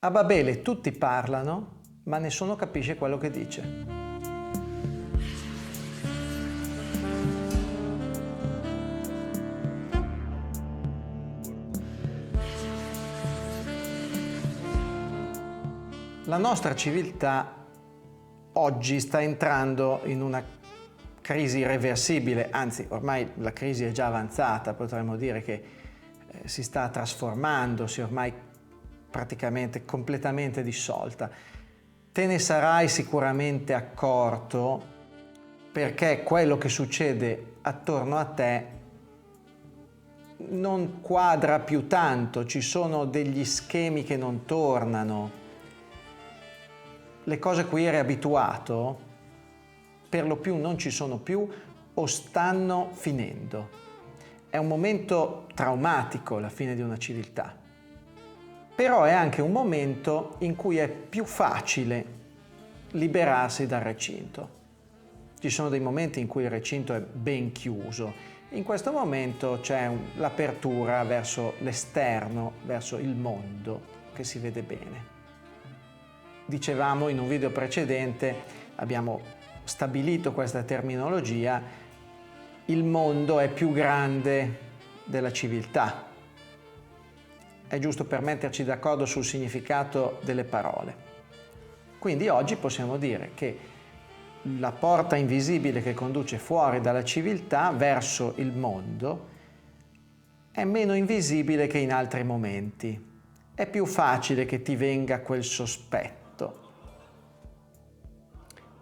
A Babele tutti parlano, ma nessuno capisce quello che dice. La nostra civiltà oggi sta entrando in una crisi irreversibile, anzi ormai la crisi è già avanzata, potremmo dire che si sta trasformando, si è ormai praticamente completamente dissolta. Te ne sarai sicuramente accorto perché quello che succede attorno a te non quadra più tanto, ci sono degli schemi che non tornano. Le cose a cui eri abituato per lo più non ci sono più o stanno finendo. È un momento traumatico la fine di una civiltà, però è anche un momento in cui è più facile liberarsi dal recinto. Ci sono dei momenti in cui il recinto è ben chiuso. In questo momento c'è l'apertura verso l'esterno, verso il mondo che si vede bene. Dicevamo in un video precedente, abbiamo stabilito questa terminologia, il mondo è più grande della civiltà. È giusto per metterci d'accordo sul significato delle parole. Quindi oggi possiamo dire che la porta invisibile che conduce fuori dalla civiltà verso il mondo è meno invisibile che in altri momenti. È più facile che ti venga quel sospetto.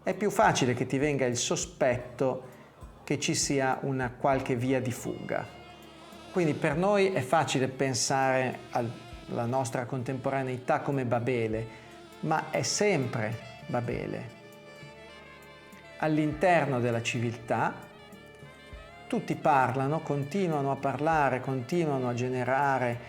È più facile che ti venga il sospetto che ci sia una qualche via di fuga. Quindi per noi è facile pensare alla nostra contemporaneità come Babele, ma è sempre Babele. All'interno della civiltà tutti parlano, continuano a parlare, continuano a generare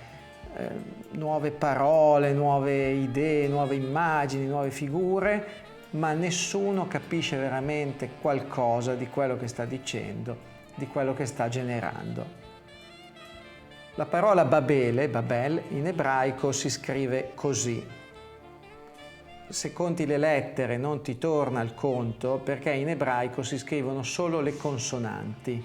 nuove parole, nuove idee, nuove immagini, nuove figure, ma nessuno capisce veramente qualcosa di quello che sta dicendo, di quello che sta generando. La parola Babele, Babel, in ebraico si scrive così. Se conti le lettere non ti torna il conto perché in ebraico si scrivono solo le consonanti.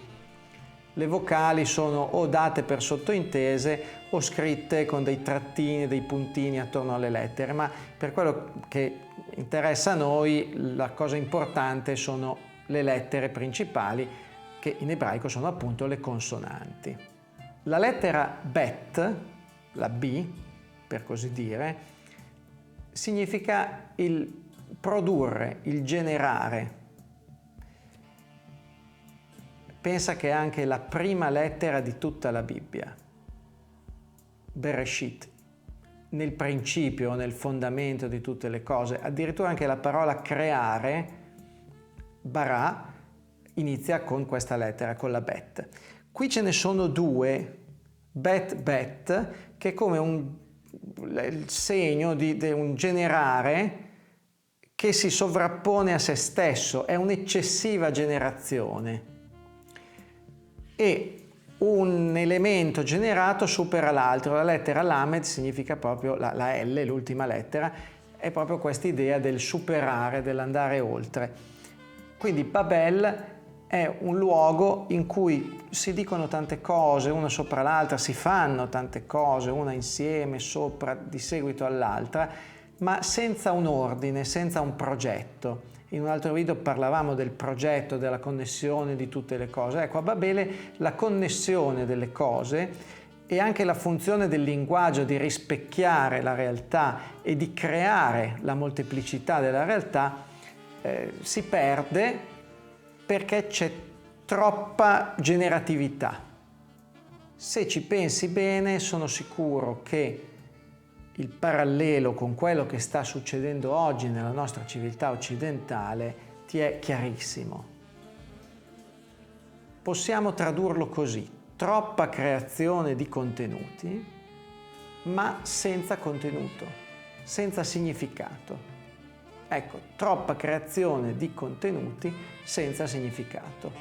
Le vocali sono o date per sottointese o scritte con dei trattini, dei puntini attorno alle lettere, ma per quello che interessa a noi la cosa importante sono le lettere principali che in ebraico sono appunto le consonanti. La lettera bet, la B per così dire, significa il produrre, il generare. Pensa che è anche la prima lettera di tutta la Bibbia, Bereshit, nel principio, nel fondamento di tutte le cose. Addirittura anche la parola creare, bara, inizia con questa lettera, con la bet. Qui ce ne sono due, bet, che è come il segno di un generare che si sovrappone a se stesso, è un'eccessiva generazione. E un elemento generato supera l'altro. La lettera Lamed significa proprio la L, l'ultima lettera, è proprio questa idea del superare, dell'andare oltre. Quindi Babel è un luogo in cui si dicono tante cose, una sopra l'altra, si fanno tante cose, una insieme, sopra, di seguito all'altra, ma senza un ordine, senza un progetto. In un altro video parlavamo del progetto, della connessione di tutte le cose. Ecco, a Babele la connessione delle cose e anche la funzione del linguaggio di rispecchiare la realtà e di creare la molteplicità della realtà si perde perché c'è troppa generatività. Se ci pensi bene, sono sicuro che il parallelo con quello che sta succedendo oggi nella nostra civiltà occidentale ti è chiarissimo. Possiamo tradurlo così: troppa creazione di contenuti, ma senza contenuto, senza significato. Ecco, troppa creazione di contenuti senza significato.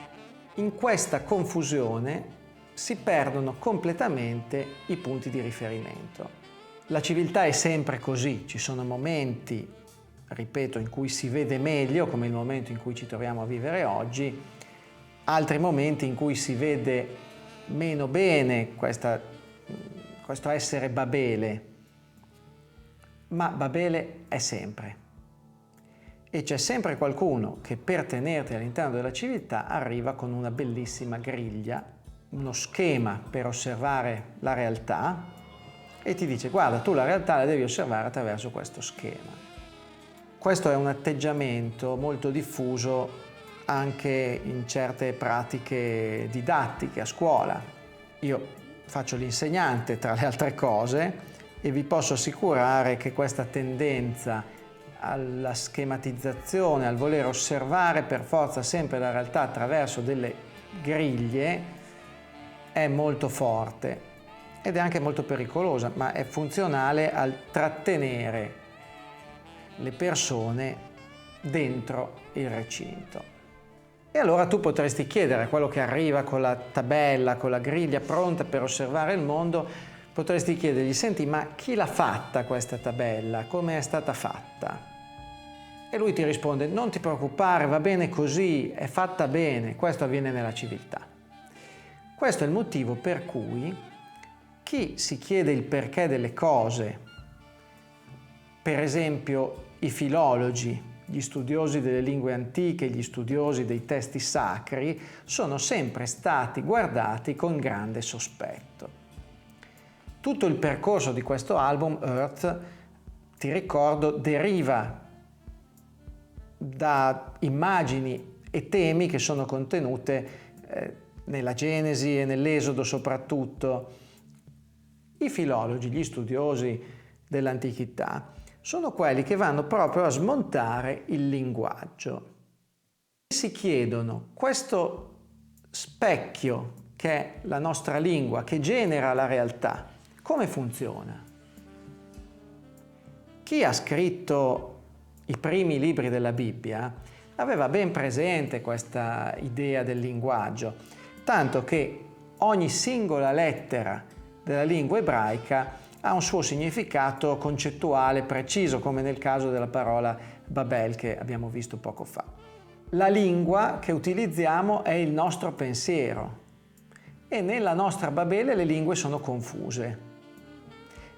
In questa confusione si perdono completamente i punti di riferimento. La civiltà è sempre così, ci sono momenti, ripeto, in cui si vede meglio, come il momento in cui ci troviamo a vivere oggi, altri momenti in cui si vede meno bene questo essere Babele, ma Babele è sempre. E c'è sempre qualcuno che per tenerti all'interno della civiltà arriva con una bellissima griglia, uno schema per osservare la realtà e ti dice: guarda, tu la realtà la devi osservare attraverso questo schema. Questo è un atteggiamento molto diffuso anche in certe pratiche didattiche a scuola. Io faccio l'insegnante, tra le altre cose, e vi posso assicurare che questa tendenza alla schematizzazione, al voler osservare per forza sempre la realtà attraverso delle griglie, è molto forte ed è anche molto pericolosa, ma è funzionale al trattenere le persone dentro il recinto. E allora tu potresti chiedere a quello che arriva con la tabella, con la griglia pronta per osservare il mondo, potresti chiedergli: senti, ma chi l'ha fatta questa tabella? Come è stata fatta? E lui ti risponde: non ti preoccupare, va bene così, è fatta bene. Questo avviene nella civiltà. Questo è il motivo per cui chi si chiede il perché delle cose, per esempio i filologi, gli studiosi delle lingue antiche, gli studiosi dei testi sacri, sono sempre stati guardati con grande sospetto. Tutto il percorso di questo album, Earth, ti ricordo, deriva da immagini e temi che sono contenute nella Genesi e nell'Esodo soprattutto. I filologi, gli studiosi dell'antichità, sono quelli che vanno proprio a smontare il linguaggio. Si chiedono: questo specchio che è la nostra lingua, che genera la realtà, come funziona? Chi ha scritto i primi libri della Bibbia aveva ben presente questa idea del linguaggio, tanto che ogni singola lettera della lingua ebraica ha un suo significato concettuale preciso, come nel caso della parola Babel che abbiamo visto poco fa. La lingua che utilizziamo è il nostro pensiero e nella nostra Babele le lingue sono confuse.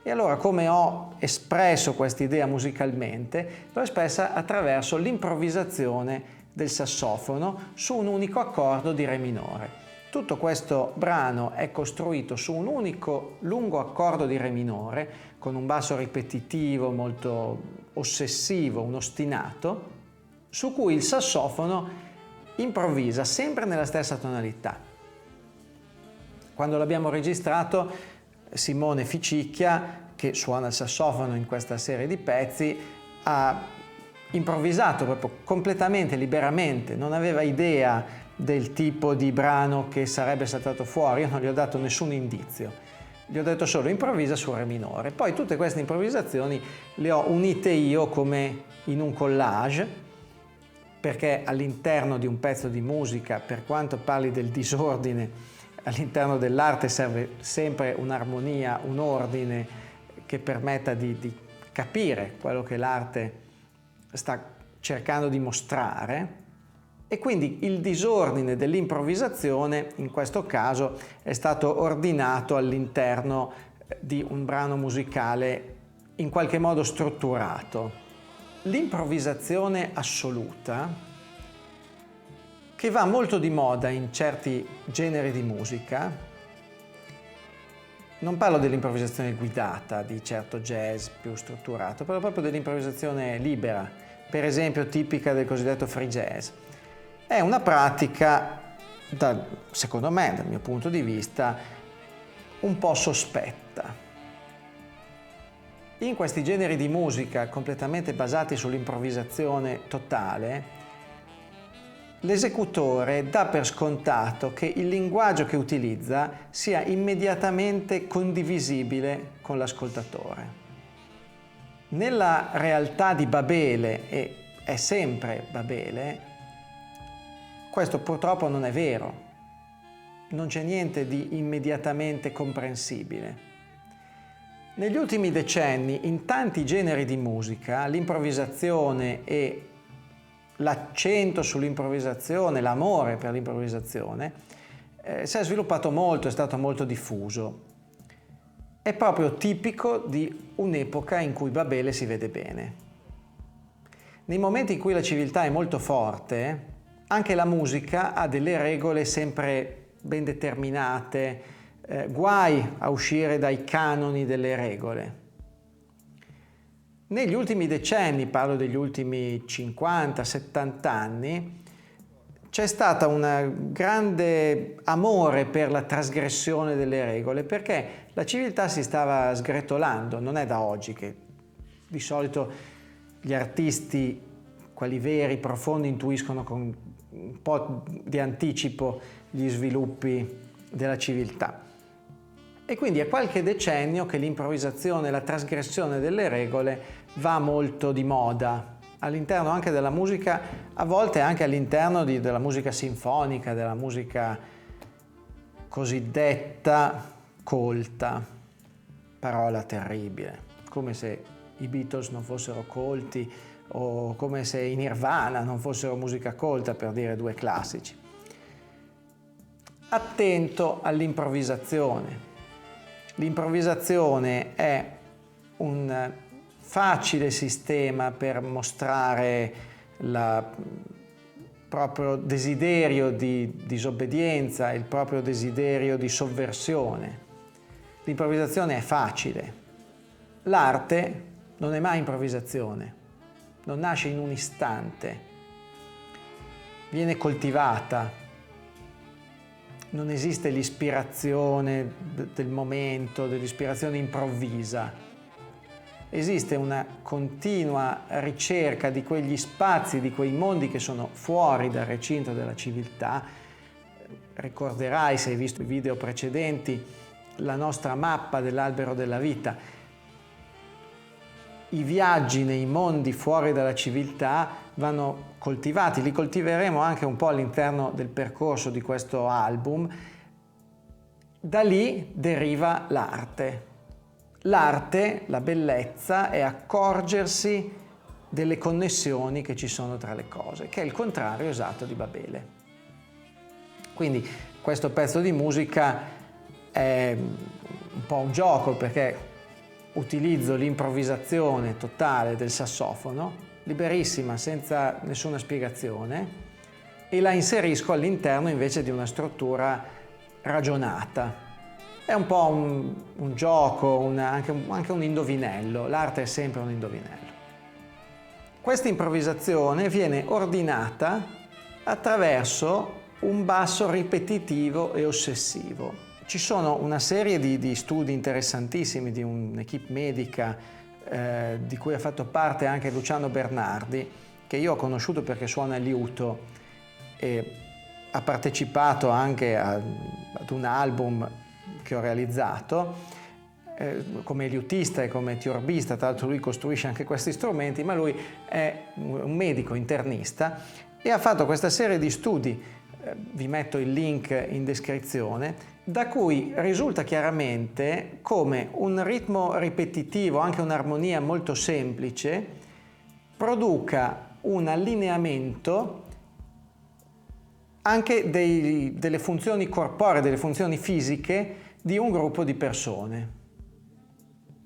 E allora, come ho espresso questa idea musicalmente, l'ho espressa attraverso l'improvvisazione del sassofono su un unico accordo di Re minore. Tutto questo brano è costruito su un unico lungo accordo di Re minore, con un basso ripetitivo molto ossessivo, un ostinato, su cui il sassofono improvvisa sempre nella stessa tonalità. Quando l'abbiamo registrato, Simone Ficicchia, che suona il sassofono in questa serie di pezzi, ha improvvisato proprio completamente, liberamente, non aveva idea del tipo di brano che sarebbe saltato fuori, io non gli ho dato nessun indizio, gli ho detto solo improvvisa su Re minore. Poi tutte queste improvvisazioni le ho unite io come in un collage, perché all'interno di un pezzo di musica, per quanto parli del disordine, all'interno dell'arte serve sempre un'armonia, un ordine che permetta di capire quello che l'arte sta cercando di mostrare, e quindi il disordine dell'improvvisazione in questo caso è stato ordinato all'interno di un brano musicale in qualche modo strutturato. L'improvvisazione assoluta, che va molto di moda in certi generi di musica, non parlo dell'improvvisazione guidata di certo jazz più strutturato, parlo proprio dell'improvvisazione libera, per esempio tipica del cosiddetto free jazz. È una pratica, secondo me, dal mio punto di vista, un po' sospetta. In questi generi di musica completamente basati sull'improvvisazione totale, l'esecutore dà per scontato che il linguaggio che utilizza sia immediatamente condivisibile con l'ascoltatore. Nella realtà di Babele, e è sempre Babele, questo purtroppo non è vero. Non c'è niente di immediatamente comprensibile. Negli ultimi decenni, in tanti generi di musica, l'improvvisazione e l'accento sull'improvvisazione, l'amore per l'improvvisazione, si è sviluppato molto, è stato molto diffuso. È proprio tipico di un'epoca in cui Babele si vede bene. Nei momenti in cui la civiltà è molto forte, anche la musica ha delle regole sempre ben determinate, guai a uscire dai canoni delle regole. Negli ultimi decenni, parlo degli ultimi 50-70 anni, c'è stato un grande amore per la trasgressione delle regole, perché la civiltà si stava sgretolando. Non è da oggi che di solito gli artisti, quelli veri, profondi, intuiscono con un po' di anticipo gli sviluppi della civiltà. E quindi è qualche decennio che l'improvvisazione e la trasgressione delle regole va molto di moda, all'interno anche della musica, a volte anche all'interno della musica sinfonica, della musica cosiddetta colta, parola terribile, come se i Beatles non fossero colti o come se i Nirvana non fossero musica colta, per dire due classici. Attento all'improvvisazione. L'improvvisazione è un facile sistema per mostrare il proprio desiderio di disobbedienza, il proprio desiderio di sovversione. L'improvvisazione è facile. L'arte non è mai improvvisazione, non nasce in un istante, viene coltivata. Non esiste l'ispirazione del momento, dell'ispirazione improvvisa. Esiste una continua ricerca di quegli spazi, di quei mondi che sono fuori dal recinto della civiltà. Ricorderai, se hai visto i video precedenti, la nostra mappa dell'albero della vita. I viaggi nei mondi fuori dalla civiltà vanno coltivati, li coltiveremo anche un po' all'interno del percorso di questo album. Da lì deriva l'arte. L'arte, la bellezza, è accorgersi delle connessioni che ci sono tra le cose, che è il contrario esatto di Babele. Quindi questo pezzo di musica è un po' un gioco, perché utilizzo l'improvvisazione totale del sassofono, liberissima, senza nessuna spiegazione, e la inserisco all'interno invece di una struttura ragionata. È un po' un gioco, anche un indovinello. L'arte è sempre un indovinello. Questa improvvisazione viene ordinata attraverso un basso ripetitivo e ossessivo. Ci sono una serie di studi interessantissimi di un'equipe medica di cui ha fatto parte anche Luciano Bernardi, che io ho conosciuto perché suona il liuto e ha partecipato anche ad un album che ho realizzato come liutista e come tiorbista. Tra l'altro lui costruisce anche questi strumenti, ma lui è un medico internista e ha fatto questa serie di studi, vi metto il link in descrizione, da cui risulta chiaramente come un ritmo ripetitivo, anche un'armonia molto semplice, produca un allineamento anche delle funzioni corporee, delle funzioni fisiche di un gruppo di persone.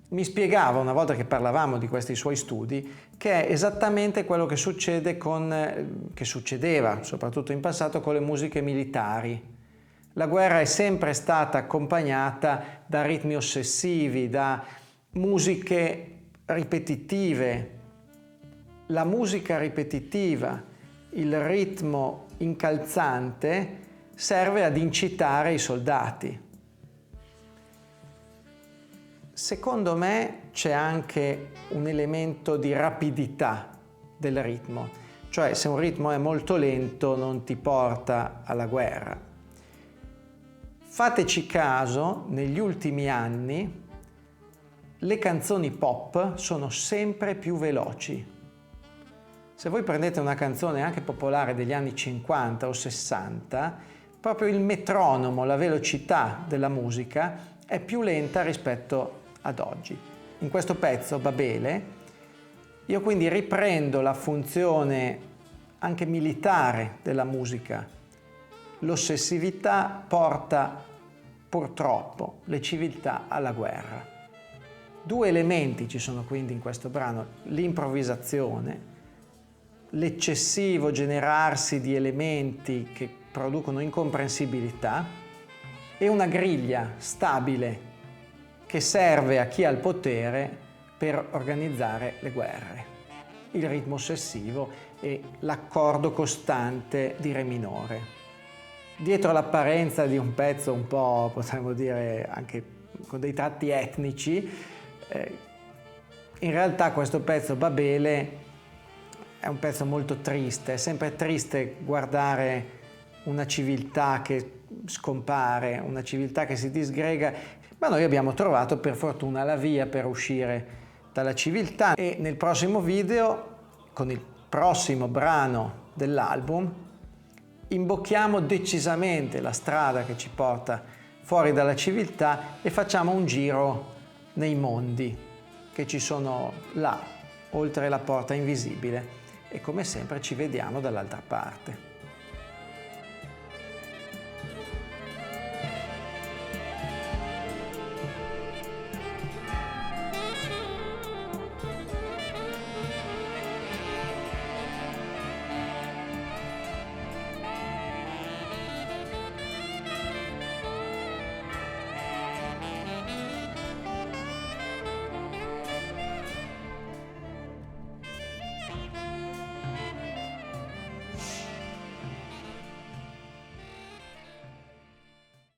Mi spiegava, una volta che parlavamo di questi suoi studi, che è esattamente quello che che succedeva, soprattutto in passato, con le musiche militari. La guerra è sempre stata accompagnata da ritmi ossessivi, da musiche ripetitive. La musica ripetitiva, il ritmo incalzante, serve ad incitare i soldati. Secondo me c'è anche un elemento di rapidità del ritmo, cioè se un ritmo è molto lento non ti porta alla guerra. Fateci caso, negli ultimi anni le canzoni pop sono sempre più veloci. Se voi prendete una canzone anche popolare degli anni 50 o 60, proprio il metronomo, la velocità della musica è più lenta rispetto ad oggi. In questo pezzo, Babele, io quindi riprendo la funzione anche militare della musica. L'ossessività porta purtroppo le civiltà alla guerra. Due elementi ci sono quindi in questo brano: l'improvvisazione, l'eccessivo generarsi di elementi che producono incomprensibilità, e una griglia stabile che serve a chi ha il potere per organizzare le guerre. Il ritmo ossessivo e l'accordo costante di Re minore. Dietro l'apparenza di un pezzo un po', potremmo dire, anche con dei tratti etnici, in realtà questo pezzo, Babele, è un pezzo molto triste. È sempre triste guardare una civiltà che scompare, una civiltà che si disgrega, ma noi abbiamo trovato per fortuna la via per uscire dalla civiltà, e nel prossimo video, con il prossimo brano dell'album, imbocchiamo decisamente la strada che ci porta fuori dalla civiltà e facciamo un giro nei mondi che ci sono là, oltre la porta invisibile, e come sempre ci vediamo dall'altra parte.